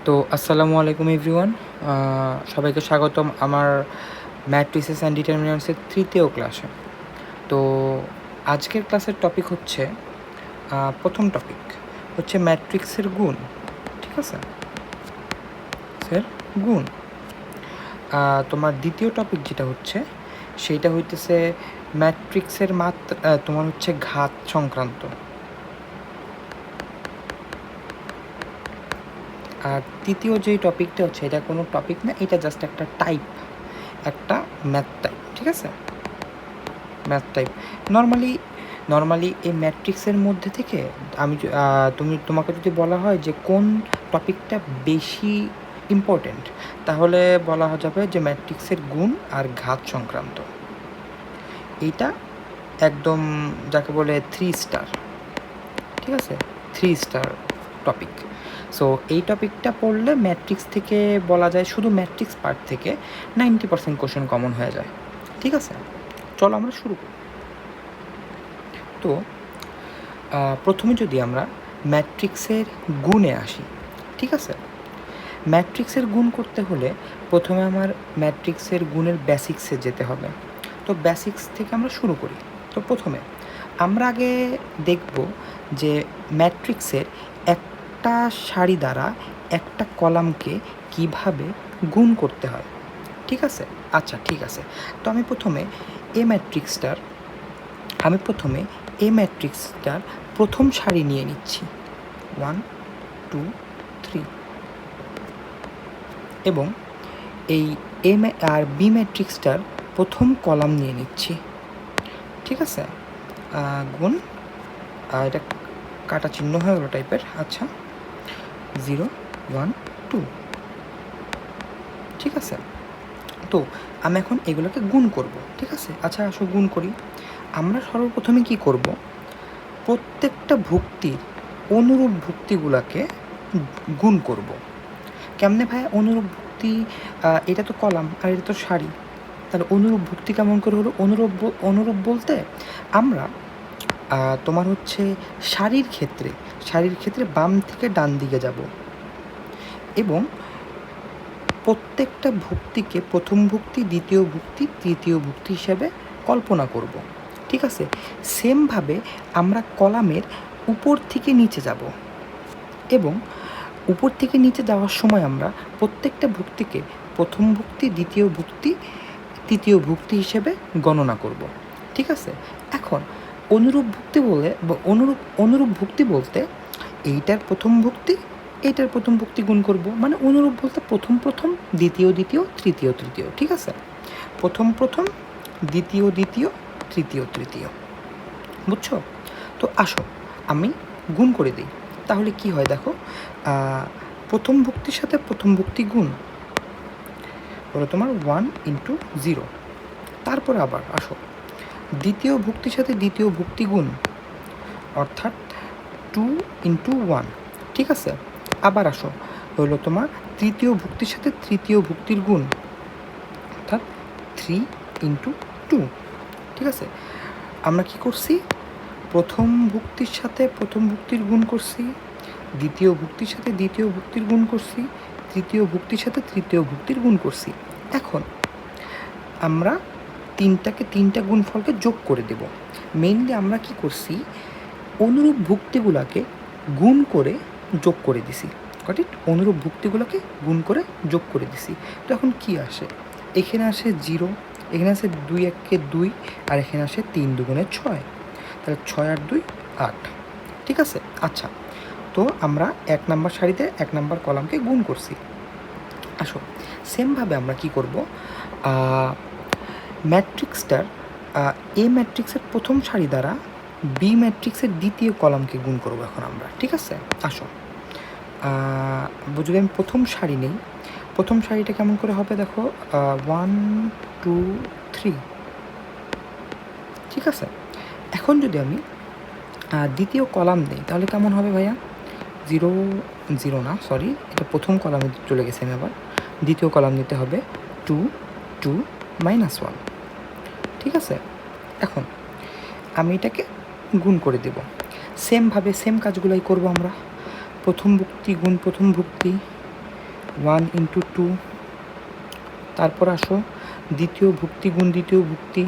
তো আসসালামু আলাইকুম এভরিওয়ান, সবাইকে স্বাগতম আমার ম্যাট্রিসেস অ্যান্ড ডিটারমিনেন্টসের তৃতীয় ক্লাসে। তো আজকের ক্লাসের টপিক হচ্ছে প্রথম টপিক হচ্ছে ম্যাট্রিক্সের গুণ। ঠিক আছে, স্যার গুণ। তোমার দ্বিতীয় টপিক যেটা হচ্ছে সেইটা হইতেছে ম্যাট্রিক্সের মাত্রা, তোমার হচ্ছে ঘাত সংক্রান্ত। আর তৃতীয় যেই টপিকটা হচ্ছে এটা কোনো টপিক না, এটা জাস্ট একটা টাইপ, একটা ম্যাথ টাইপ। ঠিক আছে, ম্যাথ টাইপ। নর্মালি এই ম্যাট্রিক্সের মধ্যে থেকে তোমাকে যদি বলা হয় যে কোন টপিকটা বেশি ইম্পর্টেন্ট, তাহলে বলা যাবে যে ম্যাট্রিক্সের গুণ আর ঘাত সংক্রান্ত। এইটা একদম যাকে বলে 3 স্টার। ঠিক আছে, 3 স্টার টপিক। সো এই টপিকটা পড়লে ম্যাট্রিক্স থেকে বলা যায়, শুধু ম্যাট্রিক্স পার্ট থেকে 90% কোশ্চেন কমন হয়ে যায়। ঠিক আছে, চলো আমরা শুরু করি। তো প্রথমে যদি আমরা ম্যাট্রিক্সের গুণে আসি, ঠিক আছে, ম্যাট্রিক্সের গুণ করতে হলে প্রথমে আমার ম্যাট্রিক্সের গুণের বেসিক্সে যেতে হবে। তো বেসিক্স থেকে আমরা শুরু করি। তো প্রথমে আমরা আগে দেখব যে ম্যাট্রিক্সের একটা সারি দ্বারা একটা কলামকে কিভাবে গুণ করতে হয়। ঠিক আছে, আচ্ছা ঠিক আছে। তো আমি প্রথমে এই ম্যাট্রিক্সটার প্রথম সারি নিয়ে নিচ্ছি 1 2 3, এবং এই আর বি ম্যাট্রিক্সটার প্রথম কলাম নিয়ে নিচ্ছি। ঠিক আছে, গুণ, এটা কাটা চিহ্ন হয়ে গেলো টাইপের। আচ্ছা, 0 1 2। ঠিক আছে, তো আমি এখন এগুলোকে গুণ করব। ঠিক আছে, আচ্ছা আসো গুণ করি। আমরা সর্বপ্রথমে কি করব, প্রত্যেকটা ভুক্তির অনুরূপ ভুক্তিগুলোকে গুণ করব। কেমনে ভাই অনুরূপ ভুক্তি? এটা তো কলাম আর এটা তো সারি, তাহলে অনুরূপ ভুক্তি কেমন করে হলো? অনুরূপ বলতে আমরা তোমার হচ্ছে সারির ক্ষেত্রে বাম থেকে ডান দিকে যাব, এবং প্রত্যেকটা ভুক্তিকে প্রথম ভুক্তি, দ্বিতীয় ভুক্তি, তৃতীয় ভুক্তি হিসাবে কল্পনা করব। ঠিক আছে, সেমভাবে আমরা কলামের উপর থেকে নিচে যাব, এবং উপর থেকে নিচে যাওয়ার সময় আমরা প্রত্যেকটা ভুক্তিকে প্রথম ভুক্তি, দ্বিতীয় ভুক্তি, তৃতীয় ভুক্তি হিসেবে গণনা করব। ঠিক আছে, এখন অনুরূপ ভুক্তি বলতে এইটার প্রথম ভুক্তি এইটার প্রথম ভুক্তি গুণ করব। মানে অনুরূপ বলতে প্রথম দ্বিতীয় তৃতীয়। ঠিক আছে, প্রথম দ্বিতীয় তৃতীয়। বুঝছো? তো আসো আমি গুণ করে দিই। তাহলে কি হয় দেখো, প্রথম ভুক্তির সাথে প্রথম ভুক্তি গুণ হলো তোমার 1 × 0। তারপরে আবার আসো দ্বিতীয় ভুক্তির সাথে দ্বিতীয় ভুক্তি গুণ, অর্থাৎ 2 × 1। ঠিক আছে, আবার আসো হলো তোমার তৃতীয় ভুক্তির সাথে তৃতীয় ভুক্তির গুণ, অর্থাৎ 3 × 2। ঠিক আছে, আমরা কি করছি, প্রথম ভুক্তির সাথে প্রথম ভুক্তির গুণ করছি, দ্বিতীয় ভুক্তির সাথে দ্বিতীয় ভুক্তির গুণ করছি, তৃতীয় ভুক্তির সাথে তৃতীয় ভুক্তির গুণ করছি। এখন আমরা তিনটা গুণফলকে যোগ করে দেব। মেইনলি আমরা কি করছি, অনুরূপ ভুক্তিগুলোকে গুণ করে যোগ করে দিছি। ঠিক, অনুরূপ ভুক্তিগুলোকে গুণ করে যোগ করে দিছি। তো এখন কি আসে, এখানে আসে 0, এখানে আসে 2 × 1 = 2, আর এখানে আসে 3 × 2 = 6। তাহলে 6 আর 2 8। ঠিক আছে, আচ্ছা, তো আমরা 1 নম্বর সারিতে 1 নম্বর কলামকে গুণ করছি। আসো সেমভাবে আমরা কি করব, ম্যাট্রিক্সটার এ ম্যাট্রিক্সের প্রথম সারি দ্বারা বি ম্যাট্রিক্সের দ্বিতীয় কলামকে গুণ করব এখন আমরা। ঠিক আছে, আসো যদি আমি প্রথম সারি নেই, প্রথম সারিটা কেমন করে হবে দেখো, 1 2 3। ঠিক আছে, এখন যদি আমি দ্বিতীয় কলাম নেই তাহলে কেমন হবে ভাইয়া? 0 0 না, সরি, এটা প্রথম কলামে চলে গেছে। আমি আবার দ্বিতীয় কলাম নিতে হবে 2 2 -1। ঠিক আছে, এখন আমি এটাকে গুণ করে দেব। সেমভাবে সেম কাজগুলোই করব আমরা। প্রথম ভুক্তি গুণ প্রথম ভুক্তি, 1 ইন্টু 2, তারপর আসো দ্বিতীয় ভুক্তি গুণ দ্বিতীয় ভুক্তি,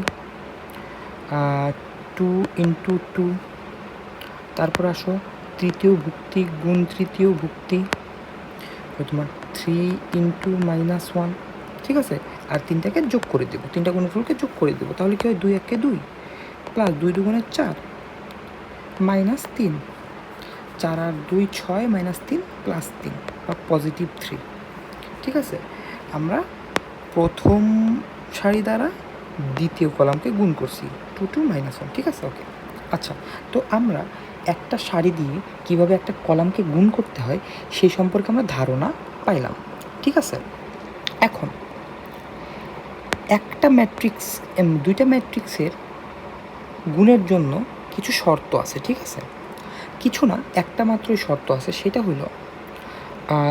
2 ইন্টু 2, তারপর আসো তৃতীয় ভুক্তি গুণ তৃতীয় ভুক্তি, তোমার 3 ইন্টু -1, ঠিক আছে। আর তিনটাকে যোগ করে দেবো, তিনটা গুণফলকে যোগ করে দেবো, তাহলে কি হয় 2 একে 2 প্লাস 2 দুগুণে 4 -3, 4 আর 2 6 -3 প্লাস 3 বা +3, ঠিক আছে। আমরা প্রথম সারি দ্বারা দ্বিতীয় কলামকে গুণ করছি 2 2 -1, ঠিক আছে। ওকে, আচ্ছা, তো আমরা একটা সারি দিয়ে কিভাবে একটা কলামকে গুণ করতে হয় সেই সম্পর্কে আমরা ধারণা পাইলাম, ঠিক আছে। এখন একটা ম্যাট্রিক্স, দুইটা ম্যাট্রিক্সের গুণের জন্য কিছু শর্ত আছে, ঠিক আছে। কিছু না, একটা মাত্রই শর্ত আছে, সেটা হলো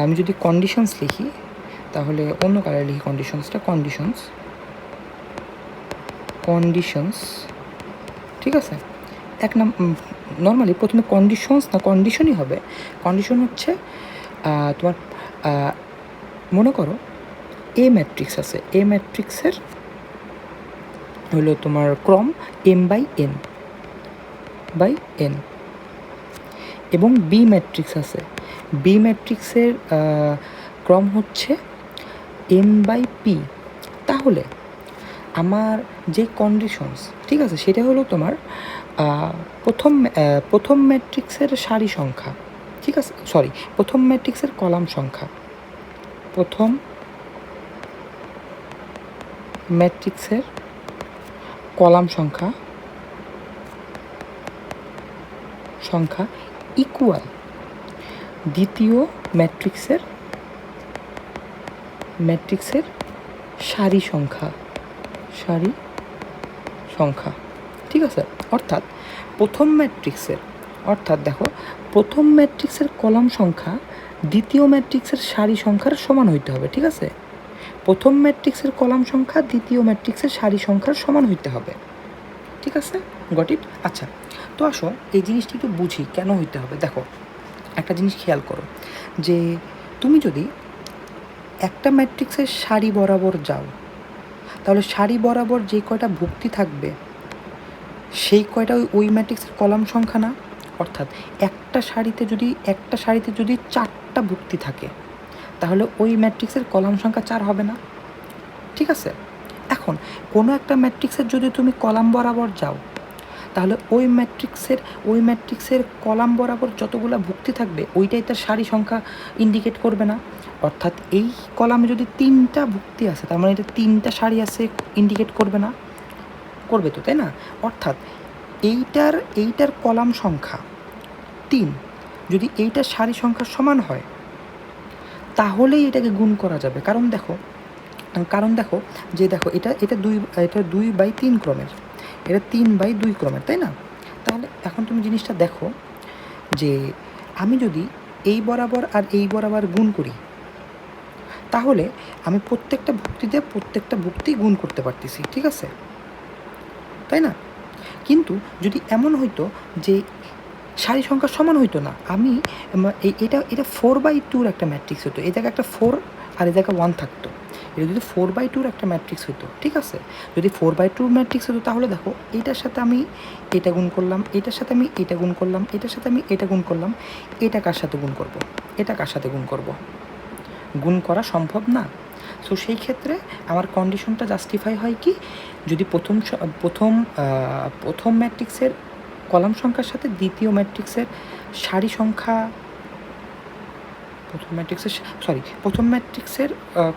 আমি যদি কন্ডিশনস লিখি তাহলে অন্য কালার লিখি কন্ডিশনসটা, কন্ডিশনস, ঠিক আছে। এক নর্মালি প্রথমে কন্ডিশনস না কন্ডিশনই হবে। কন্ডিশন হচ্ছে তোমার মনে করো এ ম্যাট্রিক্স আছে, এ ম্যাট্রিক্সের হলো তোমার ক্রম m/n এবং বি ম্যাট্রিক্স আছে, বি ম্যাট্রিক্সের ক্রম হচ্ছে m/p। তাহলে আমার যে কন্ডিশনস, ঠিক আছে, সেটা হলো তোমার প্রথম ম্যাট্রিক্সের সারি সংখ্যা, ঠিক আছে, সরি, প্রথম ম্যাট্রিক্সের কলাম সংখ্যা, প্রথম ম্যাট্রিক্সের কলাম সংখ্যা ইকুয়াল দ্বিতীয় ম্যাট্রিক্সের সারি সংখ্যা, ঠিক আছে। অর্থাৎ প্রথম ম্যাট্রিক্সের কলাম সংখ্যা দ্বিতীয় ম্যাট্রিক্সের সারি সংখ্যার সমান হইতে হবে, ঠিক আছে। প্রথম ম্যাট্রিক্সের কলাম সংখ্যা দ্বিতীয় ম্যাট্রিক্সের সারি সংখ্যার সমান হইতে হবে, ঠিক আছে, গট ইট। আচ্ছা, তো আসো এই জিনিসটি একটু বুঝি কেন হইতে হবে। দেখো, একটা জিনিস খেয়াল করো যে তুমি যদি একটা ম্যাট্রিক্সের সারি বরাবর যাও তাহলে সারি বরাবর যে কয়টা ভুক্তি থাকবে সেই কয়টা ওই ম্যাট্রিক্সের কলাম সংখ্যা না। অর্থাৎ একটা সারিতে যদি 4টা ভুক্তি থাকে তাহলে ওই ম্যাট্রিক্সের কলাম সংখ্যা 4 হবে না, ঠিক আছে। এখন কোনো একটা ম্যাট্রিক্সের যদি তুমি কলাম বরাবর যাও তাহলে ওই ম্যাট্রিক্সের কলাম বরাবর যতগুলো ভুক্তি থাকবে ওইটাই তার সারি সংখ্যা ইন্ডিকেট করবে না। অর্থাৎ এই কলামে যদি 3টা ভুক্তি আছে তার মানে এটা 3টা সারি আছে, ইন্ডিকেট করবে না, করবে তো, তাই না। অর্থাৎ এইটার কলাম সংখ্যা 3 যদি এইটার সারি সংখ্যা সমান হয় তাহলেই এটাকে গুণ করা যাবে। কারণ দেখো যে দেখো এটা 2/3 ক্রমের, এটা 3/2 ক্রমের, তাই না। তাহলে এখন তুমি জিনিসটা দেখো যে আমি যদি এই বরাবর আর এই বরাবর গুণ করি তাহলে আমি প্রত্যেকটা ভুক্তি গুণ করতে পারতেছি, ঠিক আছে, তাই না। কিন্তু যদি এমন হইতো যে সারি সংখ্যা সমান হইতো না, আমি এটা 4/2 একটা ম্যাট্রিক্স হতো, এই জায়গায় একটা 4 আর এই জায়গায় 1 থাকতো, এটা যদি 4/2 একটা ম্যাট্রিক্স হতো, ঠিক আছে। যদি 4/2 ম্যাট্রিক্স হতো তাহলে দেখো এটার সাথে আমি এটা গুণ করলাম, এটার সাথে আমি এটা গুণ করলাম, এটার সাথে আমি এটা গুণ করলাম, এটা কার সাথে গুণ করব, এটা কার সাথে গুণ করব, গুণ করা সম্ভব না। সো সেই ক্ষেত্রে আমার কন্ডিশনটা জাস্টিফাই হয় কি, যদি প্রথম ম্যাট্রিক্সের কলাম সংখ্যার সাথে দ্বিতীয় ম্যাট্রিক্সের সারি সংখ্যা, প্রথম ম্যাট্রিক্সের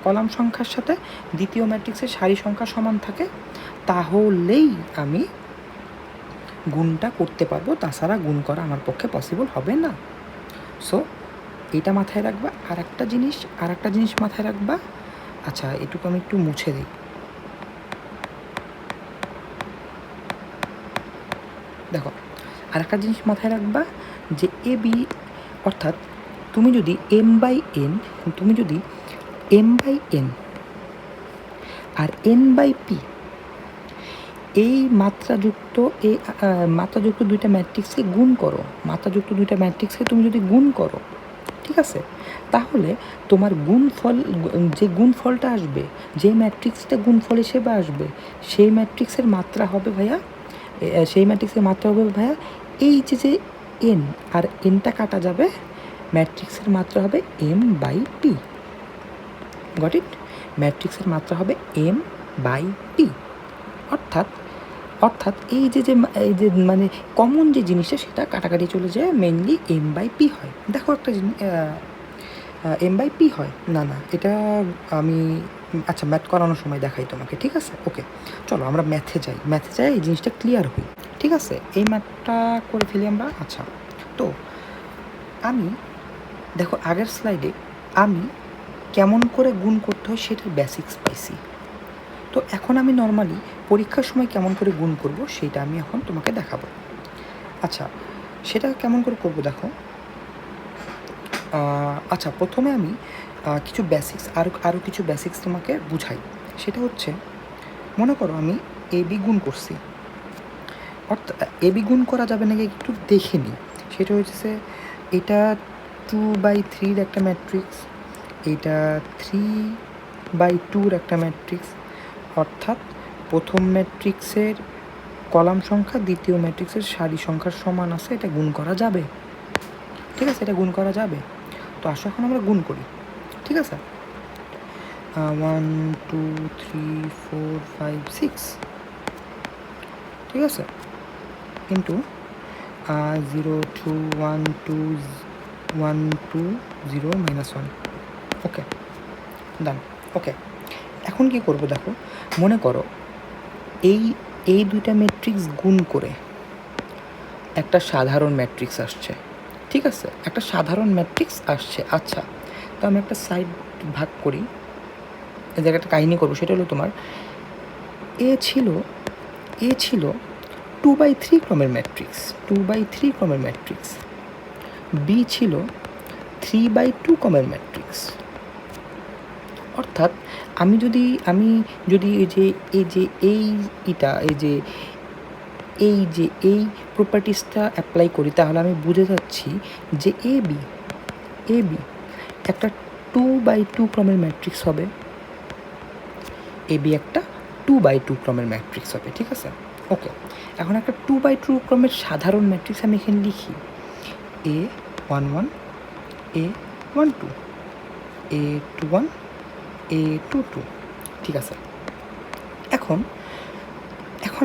কলাম সংখ্যার সাথে দ্বিতীয় ম্যাট্রিক্সের সারি সংখ্যা সমান থাকে, তাহলেই আমি গুণটা করতে পারবো, তাছাড়া গুণ করা আমার পক্ষে পসিবল হবে না। সো এটা মাথায় রাখবা। আর একটা জিনিস মাথায় রাখবা, আচ্ছা এটুকু আমি একটু মুছে দিই। দেখো, আর একটা জিনিস মাথায় রাখবা যে এ বি, অর্থাৎ তুমি যদি m/n আর n/p এই মাত্রাযুক্ত দুইটা ম্যাট্রিক্সকে গুণ করো, তুমি যদি গুণ করো, ঠিক আছে, তাহলে তোমার গুণফল, যে গুণফলটা আসবে, যে ম্যাট্রিক্সটা গুণফল হিসেবে আসবে, সেই ম্যাট্রিক্সের মাত্রা হবে ভাইয়া, এই যে এন, আর এনটা কাটা যাবে, ম্যাট্রিক্সের মাত্রা হবে m/p। Got it? ম্যাট্রিক্সের মাত্রা হবে m/p। অর্থাৎ এই যে মানে কমন যে জিনিসটা, সেটা কাটাকাটি চলে যায়, মেনলি m/p হয়। দেখো একটা জিনিস, m/p হয় না, এটা আমি আচ্ছা ম্যাথ করানোর সময় দেখাই তোমাকে, ঠিক আছে? ওকে, চলো আমরা ম্যাথে যাই, এই জিনিসটা ক্লিয়ার হই, ঠিক আছে? এই ম্যাথটা করে ফেলি আমরা। আচ্ছা, তো আমি দেখো আগের স্লাইডে আমি কেমন করে গুণ করতে হয় সেটার বেসিক্স পাইছি। তো এখন আমি নর্মালি পরীক্ষার সময় কেমন করে গুণ করব সেটা আমি এখন তোমাকে দেখাবো। আচ্ছা, সেটা কেমন করে করব দেখো। আচ্ছা, প্রথমে আমি কিছু বেসিক্স, আরও কিছু বেসিক্স তোমাকে বুঝাই। সেটা হচ্ছে, মনে করো আমি এবি গুণ করছি, অর্থাৎ এবি গুণ করা যাবে নাকি একটু দেখে নিই। সেটা হচ্ছে এটা 2/3 একটা ম্যাট্রিক্স, এটা 3/2 একটা ম্যাট্রিক্স, অর্থাৎ প্রথম ম্যাট্রিক্সের কলাম সংখ্যা দ্বিতীয় ম্যাট্রিক্সের সারি সংখ্যার সমান আছে, এটা গুণ করা যাবে, ঠিক আছে? এটা গুণ করা যাবে। তো আসো এখন আমরা গুণ করি, ঠিক আছে? 1 2 3 4 5 6, ঠিক আছে? ইন্টু 0 2 1 2 1 2 0 -1। ওকে, ডান। ওকে, এখন কি করব দেখো, মনে করো এই দুইটা ম্যাট্রিক্স গুণ করে একটা সাধারণ ম্যাট্রিক্স আসছে, ঠিক আছে? একটা সাধারণ ম্যাট্রিক্স আসছে। আচ্ছা, তো আমি একটা সাইড ভাগ করি, এই জায়গায় একটা কাহিনী করবো। সেটা হলো তোমার এ ছিল 2/3 ক্রমের ম্যাট্রিক্স, বি ছিল 3/2 ক্রমের ম্যাট্রিক্স। অর্থাৎ আমি যদি এই প্রপার্টিসটা অ্যাপ্লাই করি, তাহলে আমি বুঝে যাচ্ছি যে এ বি একটা 2/2 ক্রমের ম্যাট্রিক্স হবে, একটা 2/2 ক্রমের ম্যাট্রিক্স হবে, ঠিক আছে? ওকে, এখন একটা 2/2 ক্রমের সাধারণ ম্যাট্রিক্স আমি এখানে লিখি A11 A12 A21 A22, ঠিক আছে? এখন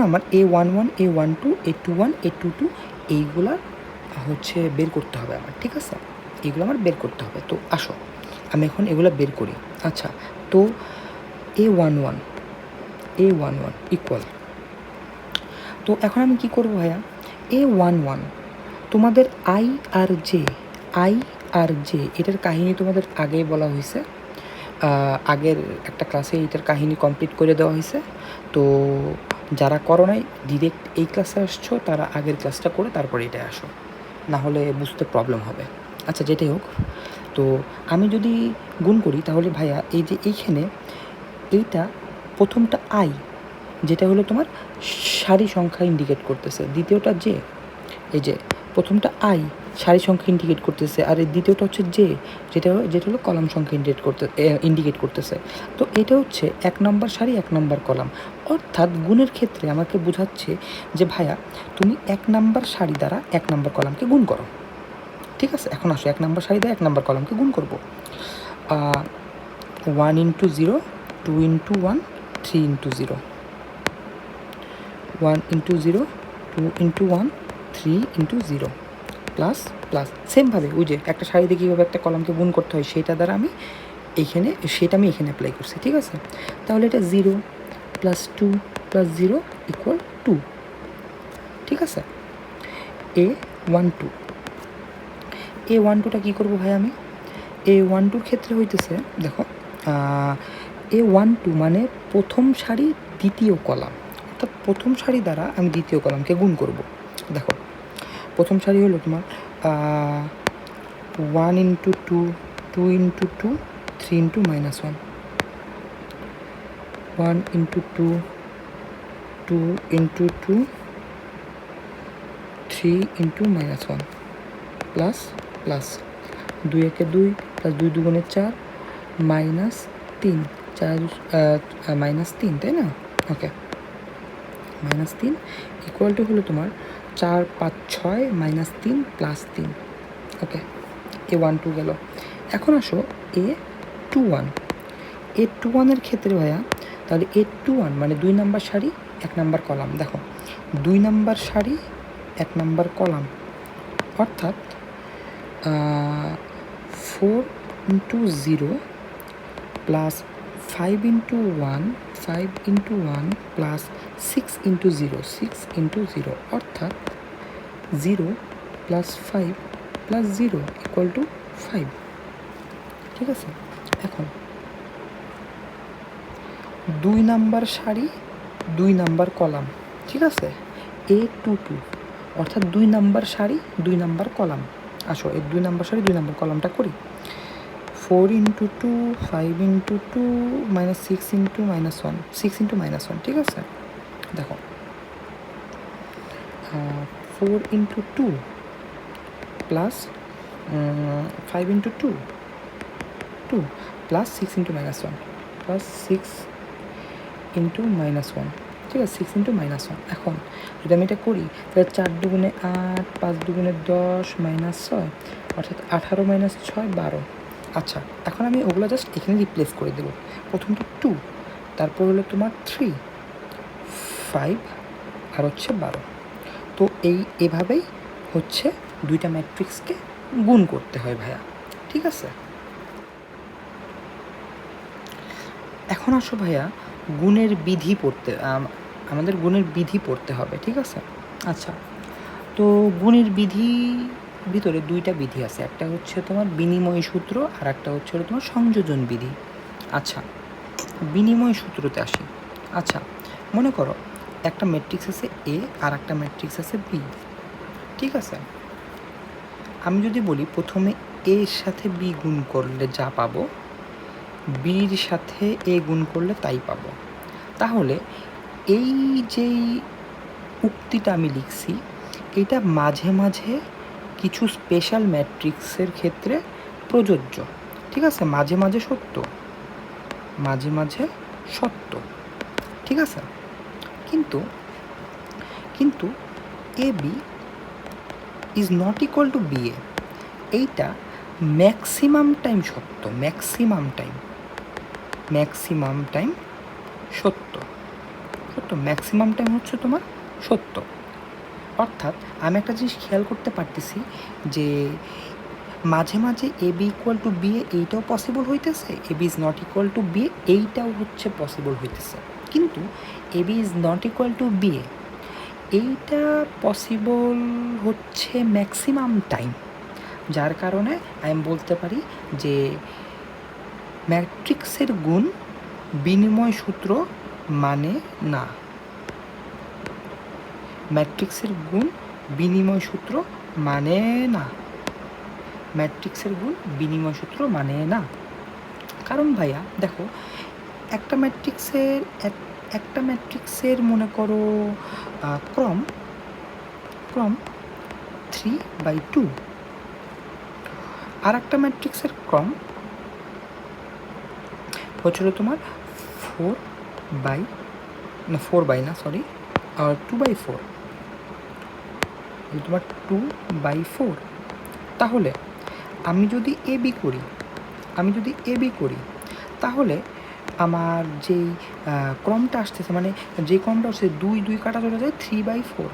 আমার A11 A12 A21 A22 এইগুলা হচ্ছে বের করতে হবে আমার, ঠিক আছে? এগুলো আমার বের করতে হবে। তো আসো আমি এখন এগুলো বের করি। আচ্ছা, তো A11 ইকুয়াল, তো এখন আমি কি করব ভাইয়া, A11 তোমাদের আই আর জে এটার কাহিনী তোমাদের আগেই বলা হয়েছে, আগের একটা ক্লাসে এটার কাহিনী কমপ্লিট করে দেওয়া হয়েছে। তো যারা করো নাই, ডিরেক্ট এই ক্লাসে আসছো, তারা আগের ক্লাসটা করে তারপরে এটা আসো, না হলে বুঝতে প্রবলেম হবে। আচ্ছা, যেটাই হোক, তো আমি যদি গুণ করি তাহলে ভাইয়া এই যে এইখানে এইটা প্রথমটা আই, যেটা হলো তোমার সারি সংখ্যা ইন্ডিকেট করতেছে, দ্বিতীয়টা জে, এই যে প্রথমটা আই সারি সংখ্যা ইন্ডিকেট করতেছে, আর এই দ্বিতীয়টা হচ্ছে জে, যেটা হলো কলাম সংখ্যা ইন্ডিকেট করতেছে। তো এটা হচ্ছে 1 নম্বর সারি 1 নম্বর কলাম। অর্থাৎ গুণের ক্ষেত্রে আমাকে বোঝাচ্ছে যে ভাইয়া তুমি 1 নম্বর সারি দ্বারা 1 নম্বর কলামকে গুণ করো, ঠিক আছে? এখন আসো 1 নম্বর সারি দ্বারা 1 নম্বর কলামকে গুণ করবো। 1 × 0 2 × 1 3 × 0, 1 × 0 2 × 1 3 × 0 প্লাস সেমভাবে ওই যে একটা সারিতে কীভাবে একটা কলামকে গুণ করতে হয় সেটা দ্বারা আমি এখানে অ্যাপ্লাই করছি, ঠিক আছে? তাহলে এটা 0 + 2 + 0 = 2, ঠিক আছে? A12টা কী করবো ভাই, আমি A12 ক্ষেত্রে হইতেছে, দেখো A12 মানে প্রথম সারি দ্বিতীয় কলাম, অর্থাৎ প্রথম সারি দ্বারা আমি দ্বিতীয় কলামকে গুণ করব। দেখো প্রথম সারি হলো তোমার 1 × 2 2 × 2 3 × -1, 1 × 2 2 × 2 3 × -1 প্লাস 2 × 2 প্লাস 2 দুগুণে 4 মাইনাস 3 4 মাইনাস 3, তাই না? ওকে, মাইনাস 3 ইকুয়াল টু হলো তোমার 4 5 6 মাইনাস 3 প্লাস 3। ওকে, A1 2 গেল। এখন আসো A21। A21 ক্ষেত্রে ভাইয়া, তাহলে A21 মানে 2 নাম্বার সারি 1 নাম্বার কলাম। দেখো 2 নাম্বার সারি 1 নাম্বার কলাম, অর্থাৎ 4 into 0 plus 5 into 1 5 into 1 plus 6 into 0 6 into 0, অর্থাৎ 0 প্লাস 5 প্লাস 0 ইকুয়াল টু 5। ঠিক আছে, এখন 2 নাম্বার সারি 2 নাম্বার কলাম, ঠিক আছে, A22 অর্থাৎ 2 নাম্বার সারি 2 নাম্বার কলাম। আসো এই 2 নাম্বার সারি 2 নাম্বার কলামটা করি। 4 into 2 5 into 2 minus 6 into minus 1 6 into minus 1। ঠিক আছে, দেখো 4 into 2 plus 5 into 2 2 plus 6 into minus 1 plus 6 into minus 1। ঠিক আছে, 6 ইন্টু মাইনাস 1। এখন যদি আমি এটা করি তাহলে 4 দুগুণে 8 5 দুগুণে 10 মাইনাস 6 অর্থাৎ 18 মাইনাস 6 12। আচ্ছা, এখন আমি ওগুলো জাস্ট এখানে রিপ্লেস করে দেবো। প্রথমটা 2, তারপর হলো তোমার 3 5 আর হচ্ছে 12। তো এভাবেই হচ্ছে দুইটা ম্যাট্রিক্সকে গুণ করতে হয় ভাইয়া। ঠিক আছে, এখন আসো ভাইয়া গুণের বিধি পড়তে, আমাদের গুণের বিধি পড়তে হবে। ঠিক আছে, আচ্ছা, তো গুণের বিধি ভিতরে দুইটা বিধি আছে, একটা হচ্ছে তোমার বিনিময় সূত্র আর একটা হচ্ছে তোমার সংযোজন বিধি। আচ্ছা, বিনিময় সূত্রতে আসি। আচ্ছা, মনে করো একটা ম্যাট্রিক্স আছে এ আর একটা ম্যাট্রিক্স আছে বি। ঠিক আছে, আমি যদি বলি প্রথমে এর সাথে বি গুণ করলে যা পাবো, বির সাথে এ গুণ করলে তাই পাবো, তাহলে এই যেই উক্তিটা আমি লিখছি এটা মাঝে মাঝে কিছু স্পেশাল ম্যাট্রিক্সের ক্ষেত্রে প্রযোজ্য। ঠিক আছে, মাঝে মাঝে সত্য, মাঝে মাঝে সত্য। ঠিক আছে, কিন্তু কিন্তু A B is not equal to B A, এইটা ম্যাক্সিমাম টাইম সত্য, ম্যাক্সিমাম টাইম সত্য, সত্য ম্যাক্সিমাম টাইম হচ্ছে তোমার সত্য। অর্থাৎ আমি একটা জিনিস খেয়াল করতে পারতেছি যে মাঝে মাঝে A B equal to B A এইটাও পসিবল হইতেছে, A B is not equal to B A এইটাও হচ্ছে পসিবল হইতেছে, কিন্তু A B is not equal to B A এইটা পসিবল হচ্ছে ম্যাক্সিমাম টাইম, যার কারণে আমি বলতে পারি যে ম্যাট্রিক্সের গুণ বিনিময় সূত্র মানে না, ম্যাট্রিক্সের গুণ বিনিময় সূত্র মানে না, ম্যাট্রিক্সের গুণ বিনিময় সূত্র মানে না। কারণ ভাইয়া দেখো একটা ম্যাট্রিক্সের মনে করো ক্রম 3/2, আর একটা ম্যাট্রিক্সের ক্রম হচ্ছিল তোমার 2/4, তোমার 2/4। তাহলে আমি যদি এ বি করি তাহলে আমার যেই ক্রমটা আসতেছে, মানে যে ক্রমটা আসছে 2 কাটা চলে যায় 3/4।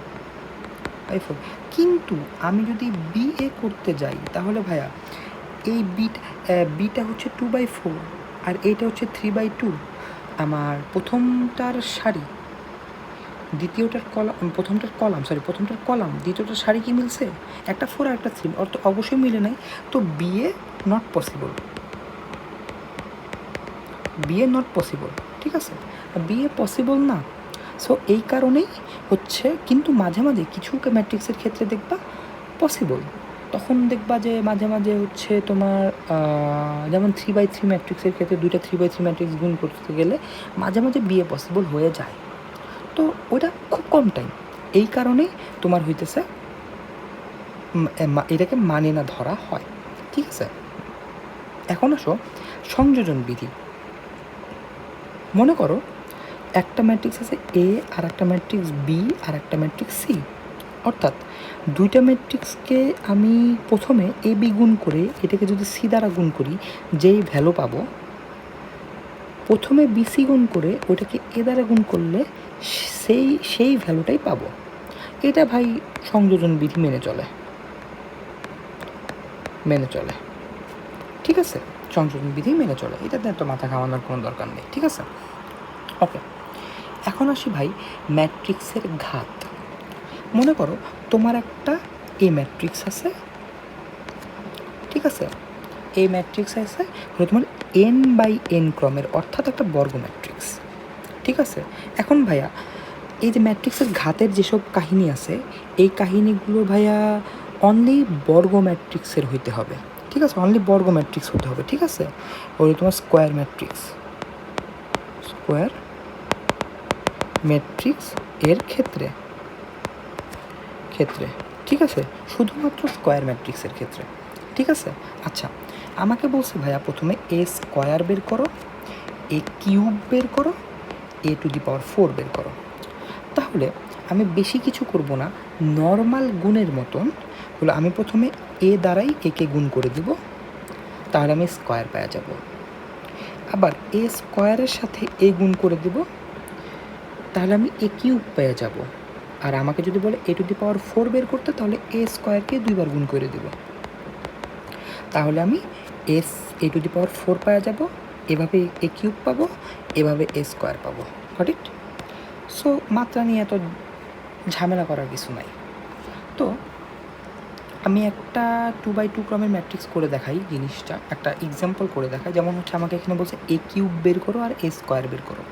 কিন্তু আমি যদি বি এ করতে যাই তাহলে ভাইয়া এই বিটা হচ্ছে 2/4 আর এইটা হচ্ছে 3/2। আমার প্রথমটার সারি দ্বিতীয়টার কলাম দ্বিতীয়টার সারি কি মিলছে? একটা 4 আর একটা 3, অর্থ অবশ্যই মিলে নাই। তো বিএ নট পসিবল। ঠিক আছে, বিএ পসিবল না। সো এই কারণেই হচ্ছে, কিন্তু মাঝে মাঝে কিছু ম্যাট্রিক্সের ক্ষেত্রে দেখবা পসিবল, তখন দেখবা যে মাঝে মাঝে হচ্ছে তোমার যেমন 3/3 ম্যাট্রিক্সের ক্ষেত্রে দুইটা 3/3 ম্যাট্রিক্স গুণ করতে গেলে মাঝে মাঝে বিএ পসিবল হয়ে যায়। তো ওটা খুব কম টাইম, এই কারণেই তোমার হইতেছে এটাকে মানে না ধরা হয়। ঠিক আছে, এখন আসো সংযোজন বিধি। মনে করো একটা ম্যাট্রিক্স আছে এ, আর একটা ম্যাট্রিক্স বি, আর একটা ম্যাট্রিক্স সি। অর্থাৎ দুইটা ম্যাট্রিক্সকে আমি প্রথমে এ বি গুণ করে এটাকে যদি সি দ্বারা গুণ করি, যেই ভ্যালু পাবো, প্রথমে বিসি গুণ করে ওইটাকে এ দ্বারা গুণ করলে সেই ভ্যালুটাই পাবো। এটা ভাই সংযোজন বিধি মেনে চলে, ঠিক আছে? সংযোজন বিধি মেনে চলে, এটাতে এত মাথা ঘামানোর কোনো দরকার নেই, ঠিক আছে? ওকে, এখন আসি ভাই ম্যাট্রিক্সের ঘাত। মনে করো তোমার একটা এ ম্যাট্রিক্স আছে, ঠিক আছে? এ ম্যাট্রিক্স আছে হলো তোমার এন বাই এন ক্রমের, অর্থাৎ একটা বর্গ ম্যাট্রিক্স, ঠিক আছে? এখন ভাইয়া এই যে ম্যাট্রিক্সের ঘাতের যেসব কাহিনী আছে, এই কাহিনীগুলো ভাইয়া অনলি বর্গ ম্যাট্রিক্সের হইতে হবে, ঠিক আছে? অনলি বর্গ ম্যাট্রিক্স হতে হবে, ঠিক আছে? ওই তোমার স্কোয়ার ম্যাট্রিক্স এর ক্ষেত্রে, ঠিক আছে? শুধুমাত্র স্কোয়ার ম্যাট্রিক্সের ক্ষেত্রে, ঠিক আছে? আচ্ছা, আমাকে বলছে ভাইয়া প্রথমে এ স্কোয়ার বের করো, এ কিউব বের করো, এ টু দি পাওয়ার 4 বের করো। তাহলে আমি বেশি কিছু করব না, নর্মাল গুণের মতন হলো আমি প্রথমে এ দ্বারাই একে গুণ করে দিব, তাহলে আমি স্কোয়ার পেয়ে যাব। আবার এ স্কোয়ারের সাথে এ গুণ করে দেব, তাহলে আমি এ কিউব পেয়ে যাব। আর আমাকে যদি বলে এ টু দি পাওয়ার 4 বের করতে, তাহলে এ স্কোয়ারকে 2 বার গুণ করে দেব, তাহলে আমি এ টু দি পাওয়ার 4 পেয়ে যাব। এভাবে এ কিউব পাবো, এভাবে এ স্কোয়ার পাবো, ঠিক? সো মাত্রা নিয়ে এত ঝামেলা করার কিছু নাই। তো আমি একটা 2x2 ক্রমের ম্যাট্রিক্স করে দেখাই, জিনিসটা একটা এক্সাম্পল করে দেখাই। যেমন হচ্ছে আমাকে এখানে বলছে এ কিউব বের করো আর এ স্কোয়ার বের করো।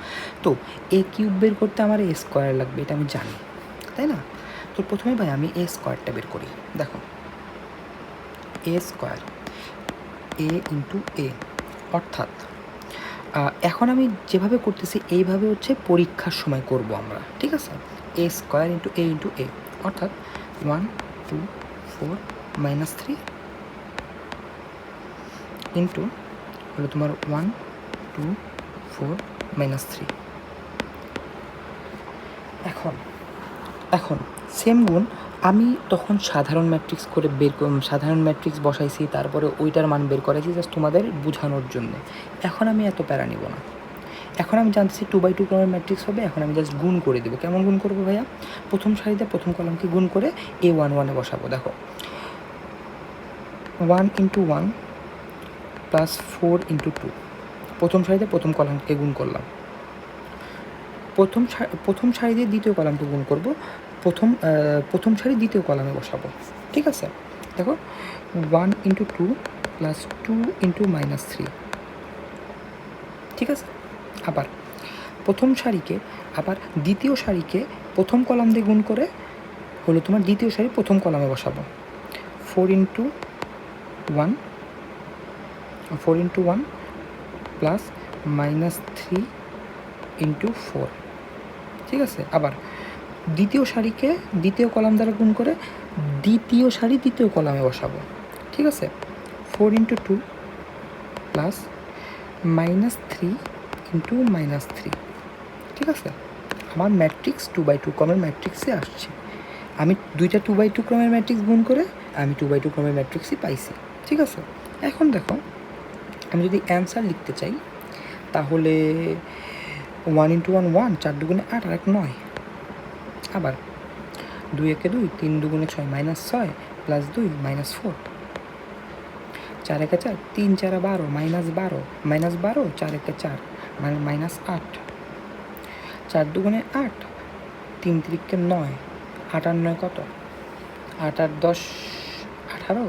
তো এ কিউব বের করতে আমার এ স্কোয়ার লাগবে, এটা আমি জানি, তাই না? তো প্রথমে ভাই আমি এ স্কোয়ারটা বের করি। দেখো এ স্কোয়ার, এ ইন্টু এ, অর্থাৎ এখন আমি যেভাবে করতেছি এইভাবে হচ্ছে পরীক্ষার সময় করব আমরা, ঠিক আছে? এ স্কোয়ার ইন্টু এ, অর্থাৎ 1 2 4 -3 ইন্টু হলো তোমার 1 2 4 -3। এখন সেম গুণ আমি তখন সাধারণ ম্যাট্রিক্স করে সাধারণ ম্যাট্রিক্স বসাইছি, তারপরে ওইটার মান বের করেছি জাস্ট তোমাদের বোঝানোর জন্য। এখন আমি এত প্যারা নিব না, এখন আমি জানতেছি 2x2 ক্রমের ম্যাট্রিক্স হবে। এখন আমি জাস্ট গুণ করে দেবো। কেমন গুণ করবো ভাইয়া? প্রথম সারিতে প্রথম কলামকে গুণ করে A11 বসাবো। দেখো 1 × 1 + 4 × 2, প্রথম সারিতে প্রথম কলামকে গুণ করলাম। প্রথম সারি দিয়ে দ্বিতীয় কলামকে গুণ করব, প্রথম সারি দ্বিতীয় কলামে বসাবো, ঠিক আছে? দেখো 1 × 2 + 2 × -3, ঠিক আছে? আবার প্রথম সারিকে আবার দ্বিতীয় সারিকে প্রথম কলাম দিয়ে গুণ করে হলো তোমার দ্বিতীয় সারি প্রথম কলামে বসাবো। 4 × 1 প্লাস -3 × 4, ঠিক আছে? আবার দ্বিতীয় সারিকে দ্বিতীয় কলাম দ্বারা গুণ করে দ্বিতীয় সারি দ্বিতীয় কলামে বসাবো, ঠিক আছে? 4 × 2 প্লাস -3 × -3, ঠিক আছে? আমার ম্যাট্রিক্স 2x2 ক্রমের ম্যাট্রিক্সে আসছে। আমি দুইটা 2x2 ক্রমের ম্যাট্রিক্স গুণ করে আমি 2x2 ক্রমের ম্যাট্রিক্সই পাইছি, ঠিক আছে? এখন দেখো আমি যদি অ্যান্সার লিখতে চাই, তাহলে 1 × 1 1, 4 × 2 = 8 আর 1 9। আবার 2 × 1 2, 3 × 2 = 6 -6 + 2 -4, 4 × 1 4, 3 × 4 = 12 -12 -12, 4 × 1 4 -8, 4 × 2 = 8, 3 × 3 = 9, 8 আর 9 কত? 8 আর 10 18,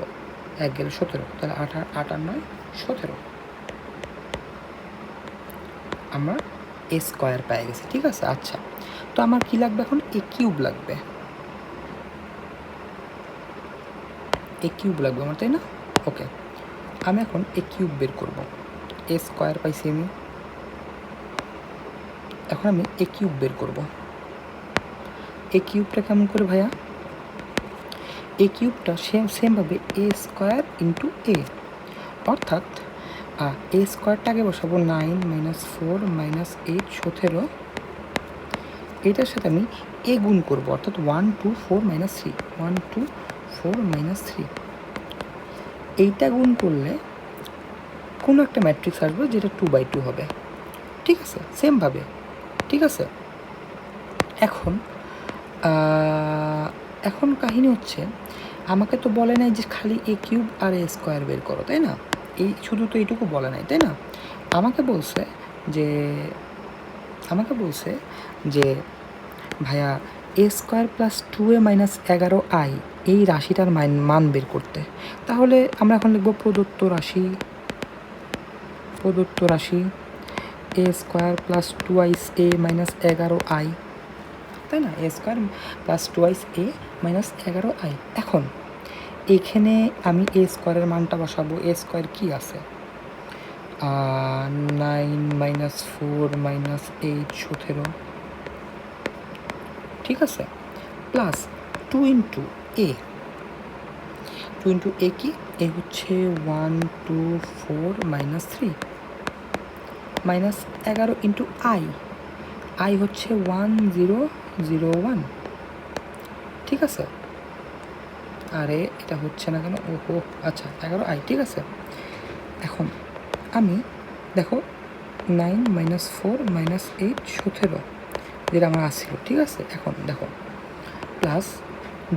1 গেলে 17, তাহলে 8 আর 9 17। আমরা এ স্কোয়ার পেয়ে গেছি, ঠিক আছে? আচ্ছা, তো আমার কি লাগবে এখন? এ কিউব লাগবে, আমার, তাই না? ওকে, আমি এখন এ কিউব বের করব। এ স্কোয়ার পাইছি আমি, এখন আমি এ কিউব বের করব। এ কিউবটা কেমন করে ভাইয়া? এ কিউবটা সেমভাবে এ স্কোয়ার × এ, অর্থাৎ এ স্কোয়ারটা আগে বসাবো 9 - 4 - 8 17, এটার সাথে আমি এ গুণ করবো, অর্থাৎ 1 2 4 - 3 1 2 4 - 3, এইটা গুণ করলে কোনো একটা ম্যাট্রিক্স আসবে যেটা 2/2 হবে, ঠিক আছে, সেমভাবে, ঠিক আছে। এখন এখন কাহিনী হচ্ছে, আমাকে তো বলে নাই যে খালি এ কিউব আর এ স্কোয়ার বের করো, তাই না? এই শুধু তো এইটুকু বলে নাই, তাই না? আমাকে বলছে যে ভাইয়া এ স্কোয়ার প্লাস 2a - 11i এই রাশিটার মান বের করতে। তাহলে আমরা এখন লিখব প্রদত্ত রাশি এ স্কোয়ার প্লাস 2a - 11i, তাই না? এ স্কোয়ার প্লাস 2a - 11i। এখন এখানে আমি এ স্কোয়ারের মানটা বসাবো। এ স্কোয়ার কী আছে? 9 - 4 - 8 17, ঠিক আছে, প্লাস 2 ইন্টু এ। 2 ইন্টু এ কি? এ হচ্ছে 1 2 4 - 3 মাইনাস 11 ইন্টু আই হচ্ছে 1 0 0 1, ঠিক আছে। আরে এটা হচ্ছে না কেন? ওহো, আচ্ছা 11i, ঠিক আছে। এখন আমি দেখো 9 - 4 - 8 17 যেটা আমার আসছিল, ঠিক আছে। এখন দেখো প্লাস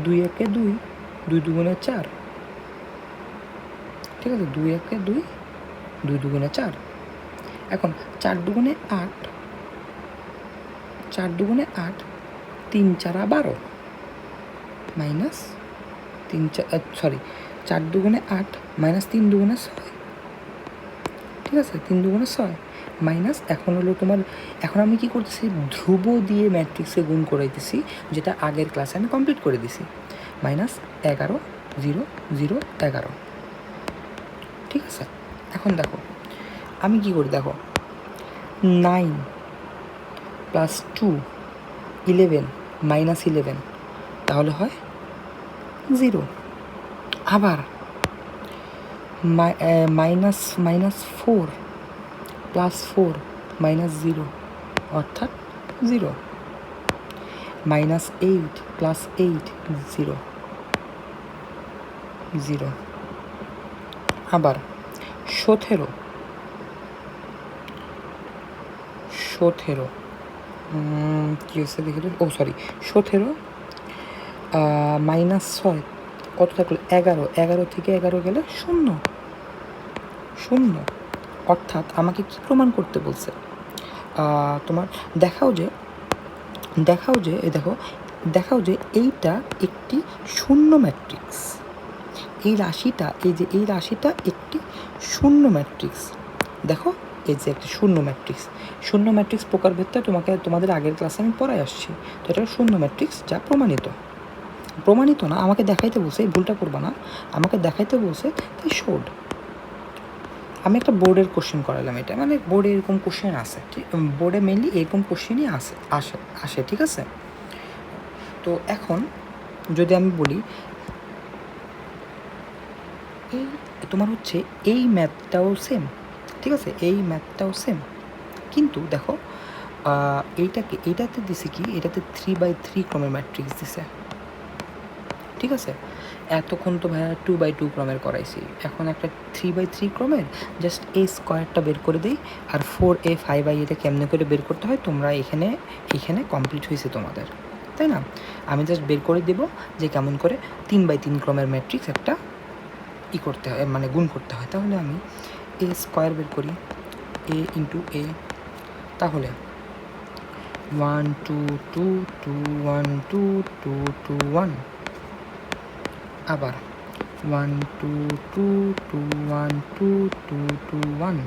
2 একে 2 2 দুগুণে 4, ঠিক আছে, 2 একে 2 2 দুগুণে 4। এখন 4 দুগুণে 8 4 দুগুণে 8 3 4 12 মাইনাস 3 4 দুগুণে 8 মাইনাস 3 দুগুণে 6, ঠিক আছে, 3 দুগুণে 6 মাইনাস, এখন হলো তোমার, এখন আমি কি করতেছি, ধ্রুব দিয়ে ম্যাট্রিক্সে গুণ করাইতেছি, যেটা আগের ক্লাসে আমি কমপ্লিট করে দিছি। মাইনাস 11 0 0 11, ঠিক আছে। এখন দেখো আমি কি করি, দেখো 9 প্লাস 2 11 মাইনাস 11, তাহলে হয় 0। আবার মাইনাস 4 প্লাস 4 মাইনাস 0, অর্থাৎ 0। Minus 8 plus 8 0 0। আবার 17 কী হচ্ছে দেখে, 17 মাইনাস 6 কত থাকলো? 11 11 থেকে 11 গেলে 0 0, অর্থাৎ আমাকে কি প্রমাণ করতে বলছে? তোমার দেখাও যে এইটা একটি শূন্য ম্যাট্রিক্স। এই রাশিটা একটি শূন্য ম্যাট্রিক্স। দেখো এই যে একটি শূন্য ম্যাট্রিক্স প্রকারভেদটা তোমাদের আগের ক্লাসে আমি পড়াই আসছি। তো এটা শূন্য ম্যাট্রিক্স, যা প্রমাণিত না, আমাকে দেখাইতে বলছে, এই ভুলটা করবা না, আমাকে দেখাইতে বলছে, তাই শোড। আমি একটা বোর্ডের কোশ্চেন করালাম, এটা মানে বোর্ডে এরকম কোশ্চেন আসে, বোর্ডে মেনলি এরকম কোশ্চেনই আসে, ঠিক আছে। তো এখন যদি আমি বলি এই তোমার হচ্ছে এই ম্যাথটাও সেম, ঠিক আছে, এই ম্যাথটাও সেম, কিন্তু দেখো এইটাতে দিছে কি, এটাতে 3/3 ক্রমের ম্যাট্রিক্স দিছে, ঠিক আছে। এতক্ষণ তো ভাইয়া 2/2 ক্রমের করাইছি, এখন একটা 3/3 ক্রমের জাস্ট এ স্কোয়ারটা বের করে দিই, আর 4a 5i এটা কেমনে করে বের করতে হয় তোমরা এখানে কমপ্লিট হয়েছে তোমাদের, তাই না? আমি জাস্ট বের করে দেব যে কেমন করে 3/3 ক্রমের ম্যাট্রিক্স একটা করতে হয়, মানে গুণ করতে হয়। তাহলে আমি এ স্কোয়ার বের করি, এ ইন্টু এ, তাহলে 1 2 2 2 1 2 2 2 1, আবার 1 2 2 2 1 2 2 2 1,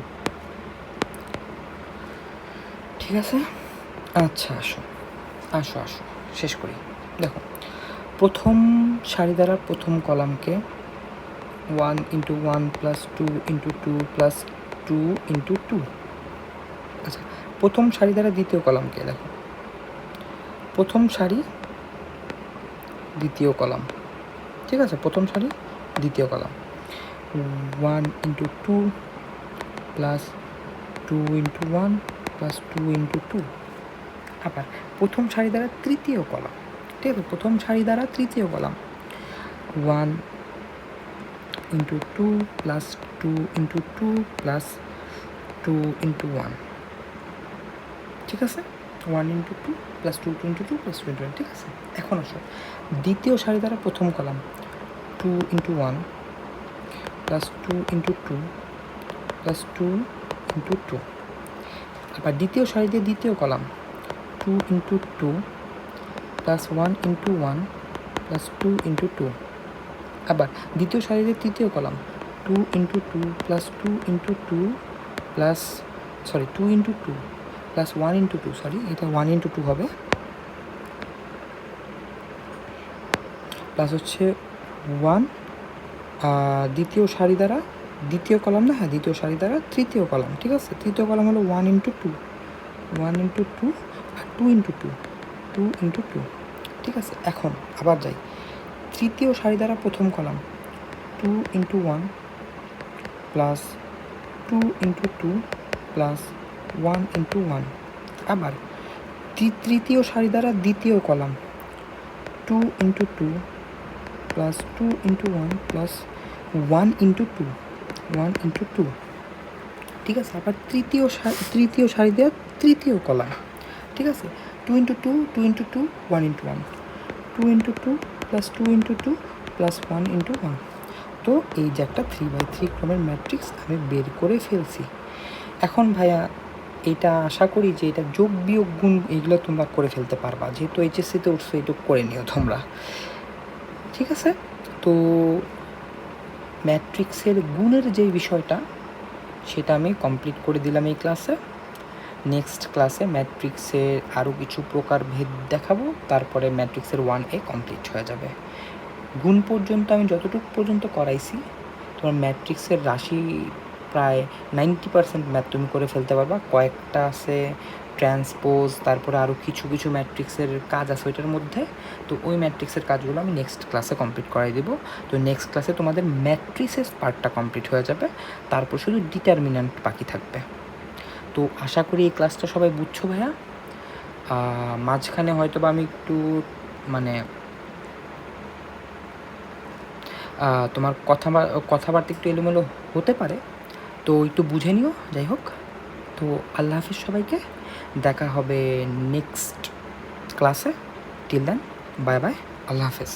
ঠিক আছে। আচ্ছা আসো শেষ করি। দেখো প্রথম সারি দ্বারা প্রথম কলামকে 1 into 1 plus 2 into 2 plus 2 into 2, আচ্ছা প্রথম সারি দ্বারা দ্বিতীয় কলামকে, দেখো প্রথম সারি দ্বিতীয় কলাম, ঠিক আছে, প্রথম সারি দ্বিতীয় column 1 into 2 plus 2 into 1 plus 2 into 2। আবার প্রথম সারি দ্বারা তৃতীয় কলাম, ঠিক আছে, প্রথম সারি দ্বারা তৃতীয় column 1 into 2 plus 2 into 2 plus 2 into 1, ঠিক আছে, 1 into 2 plus 2 into 2 plus 2 into 1, ঠিক আছে। এখন আসো দ্বিতীয় সারি দ্বারা প্রথম column 2 into 1 plus 2 into 2 plus 2 into 2। আবার দ্বিতীয় সারি দিয়ে দ্বিতীয় column 2 into 2 plus 1 into 1 plus 2 into 2। আবার দ্বিতীয় সারিতে তৃতীয় column 2 into 2 plus 2 into 2 plus 2 into 2 plus 1 into 2, এটা 1 ইন্টু 2 হবে, প্লাস হচ্ছে 1 দ্বিতীয় সারি দ্বারা দ্বিতীয় কলাম না, হ্যাঁ দ্বিতীয় সারি দ্বারা তৃতীয় কলাম, ঠিক আছে। তৃতীয় কলাম হলো 1 ইন্টু 2, 1 ইন্টু 2 আর 2 ইন্টু 2, 2 ইন্টু 2, ঠিক আছে। এখন আবার যাই তৃতীয় সারি দ্বারা প্রথম column 2 into 1 plus 2 into 2 plus 1 into 1। আবার তৃতীয় সারি দ্বারা দ্বিতীয় column 2 into 2 plus 2 into 1 plus 1 into 2, 1 into 2, ঠিক আছে। আবার তৃতীয় সারি দেওয়া তৃতীয় কলাম, ঠিক আছে, 2 into 2, 2 into 2, 1 into 1, 2 into 2 plus 2 into 2 plus 1 into 1। তো এই যে একটা 3x3 ক্রমের ম্যাট্রিক্স আমি বের করে ফেলছি। এখন ভাইয়া এটা আশা করি যে এটা যোগ বিয়োগ গুণ এইগুলো তোমরা করে ফেলতে পারবা, যেহেতু এইচএসসিতে উঠছো এটুকু করে নিও তোমরা, ঠিক আছে। তো ম্যাট্রিক্সের গুণের যে বিষয়টা সেটা আমি কমপ্লিট করে দিলাম এই ক্লাসে। নেক্সট ক্লাসে ম্যাট্রিক্সের আরও কিছু প্রকারভেদ দেখাবো, তারপরে ম্যাট্রিক্সের 1A কমপ্লিট হয়ে যাবে। গুণ পর্যন্ত আমি যতটুকু পর্যন্ত করাইছি তোমার ম্যাট্রিক্সের রাশি প্রায় 90% ম্যাথ তুমি করে ফেলতে পারবা। কয়েকটা আছে ট্রান্সপোজ, তারপরে আরও কিছু কিছু ম্যাট্রিক্সের কাজ আছে ওইটার মধ্যে। তো ওই ম্যাট্রিক্সের কাজগুলো আমি নেক্সট ক্লাসে কমপ্লিট করাই দেবো। তো নেক্সট ক্লাসে তোমাদের ম্যাট্রিক্সের পার্টটা কমপ্লিট হয়ে যাবে, তারপর শুধু ডিটারমিন্যান্ট বাকি থাকবে। তো আশা করি এই ক্লাসটা সবাই বুঝছো ভাইয়া। মাঝখানে হয়তো বা আমি একটু মানে তোমার কথাবার্তা একটু এলোমেলো হতে পারে, তো একটু বুঝে নিও। যাই হোক, তো আল্লাহ হাফিজ সবাইকে, দেখা হবে নেক্সট ক্লাসে। টিল দেন বাই বাই, আল্লাহ হাফিজ।